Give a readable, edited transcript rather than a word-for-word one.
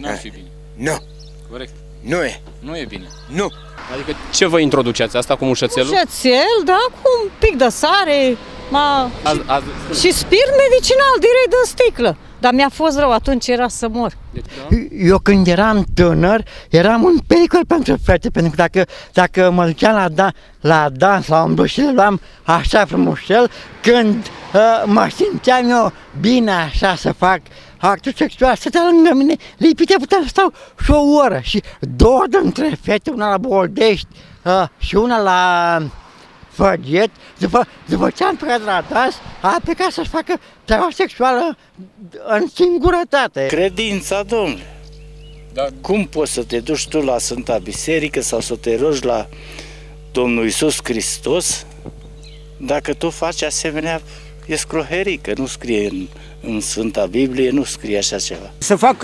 n-ar fi bine. Nu, Corect. nu e. Nu e bine. Nu. Adică ce vă introduceți? Asta cu mușățelul? Șățel, da, cu un pic de sare și spirit medicinal direct din sticlă. Dar mi-a fost rău, atunci era să mor. Deci, da? Eu când eram tânăr, eram un pericol pentru fete, pentru că dacă mă duceam la dans, la un și le luam așa frumușel, când mă simțeam eu bine așa să fac actul sexual, stătea lângă mine, lipite, puteam să stau și o oră. Și două dintre fete, una la Boldești și una la Făget, după ce am plecat de la dans, a plecat să-și facă treaba sexuală în singurătate. Credința, domnule. Da. Cum poți să te duci tu la Sfânta Biserică sau să te rogi la Domnul Iisus Hristos dacă tu faci asemenea escroherii, că nu scrie în Sfânta Biblie, nu scrie așa ceva. Să fac